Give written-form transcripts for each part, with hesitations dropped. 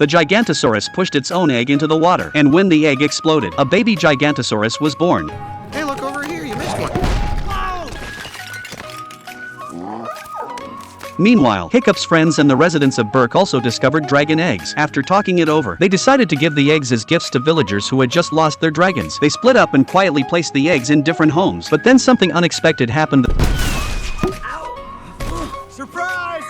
The Gigantosaurus pushed its own egg into the water, and when the egg exploded, a baby Gigantosaurus was born. Hey, look over here, you missed one. Meanwhile, Hiccup's friends and the residents of Berk also discovered dragon eggs. After talking it over, they decided to give the eggs as gifts to villagers who had just lost their dragons. They split up and quietly placed the eggs in different homes, but then something unexpected happened. Surprise!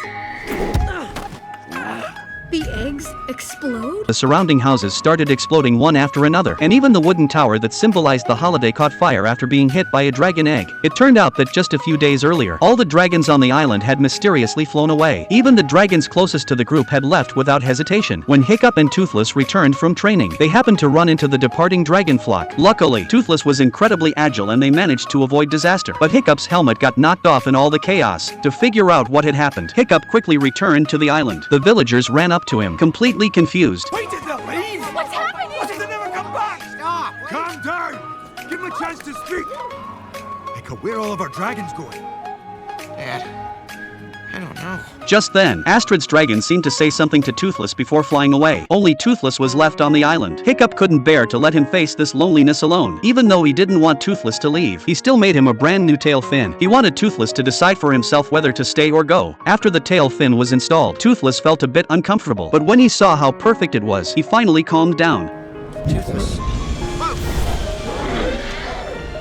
The eggs explode? The surrounding houses started exploding one after another, and even the wooden tower that symbolized the holiday caught fire after being hit by a dragon egg. It turned out that just a few days earlier, all the dragons on the island had mysteriously flown away. Even the dragons closest to the group had left without hesitation. When Hiccup and Toothless returned from training, they happened to run into the departing dragon flock. Luckily, Toothless was incredibly agile and they managed to avoid disaster. But Hiccup's helmet got knocked off in all the chaos. To figure out what had happened, Hiccup quickly returned to the island. The villagers ran up to him, completely confused. Wait, did they leave? What's happening? What, did they never come back? Stop! Calm down! Give them a chance to speak! Hiccup, where are all of our dragons going? Dad, I don't know. Just then, Astrid's dragon seemed to say something to Toothless before flying away. Only Toothless was left on the island. Hiccup couldn't bear to let him face this loneliness alone. Even though he didn't want Toothless to leave, he still made him a brand new tail fin. He wanted Toothless to decide for himself whether to stay or go. After the tail fin was installed, Toothless felt a bit uncomfortable, but when he saw how perfect it was, he finally calmed down. Toothless.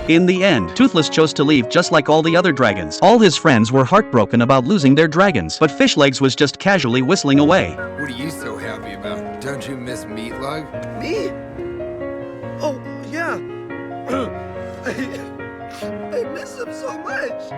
In the end, Toothless chose to leave just like all the other dragons. All his friends were heartbroken about losing their dragons, but Fishlegs was just casually whistling away. What are you so happy about? Don't you miss Meatlug? Me? Oh, yeah. I miss him so much.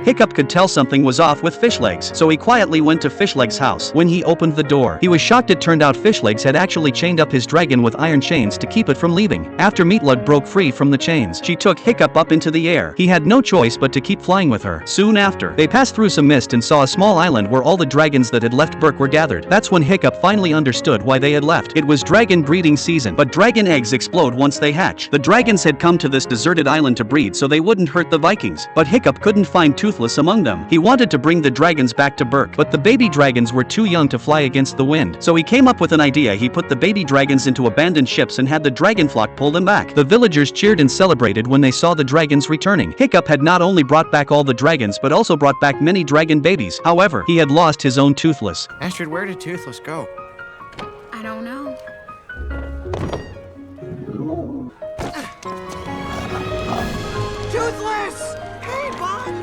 Hiccup could tell something was off with Fishlegs, so he quietly went to Fishlegs' house. When he opened the door, he was shocked. It turned out Fishlegs had actually chained up his dragon with iron chains to keep it from leaving. After Meatlug broke free from the chains, she took Hiccup up into the air. He had no choice but to keep flying with her. Soon after, they passed through some mist and saw a small island where all the dragons that had left Berk were gathered. That's when Hiccup finally understood why they had left. It was dragon breeding season, but dragon eggs explode once they hatch. The dragons had come to this deserted island to breed so they wouldn't hurt the Vikings, but Hiccup couldn't find Toothless among them. He wanted to bring the dragons back to Berk, but the baby dragons were too young to fly against the wind. So he came up with an idea. He put the baby dragons into abandoned ships and had the dragon flock pull them back. The villagers cheered and celebrated when they saw the dragons returning. Hiccup had not only brought back all the dragons but also brought back many dragon babies. However, he had lost his own Toothless. Astrid, where did Toothless go? I don't know. Toothless! Hey, bud!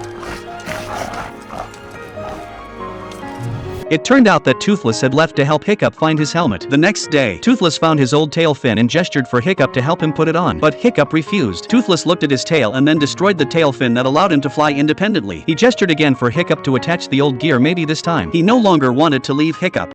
It turned out that Toothless had left to help Hiccup find his helmet. The next day, Toothless found his old tail fin and gestured for Hiccup to help him put it on, but Hiccup refused. Toothless looked at his tail and then destroyed the tail fin that allowed him to fly independently. He gestured again for Hiccup to attach the old gear. Maybe this time, he no longer wanted to leave Hiccup.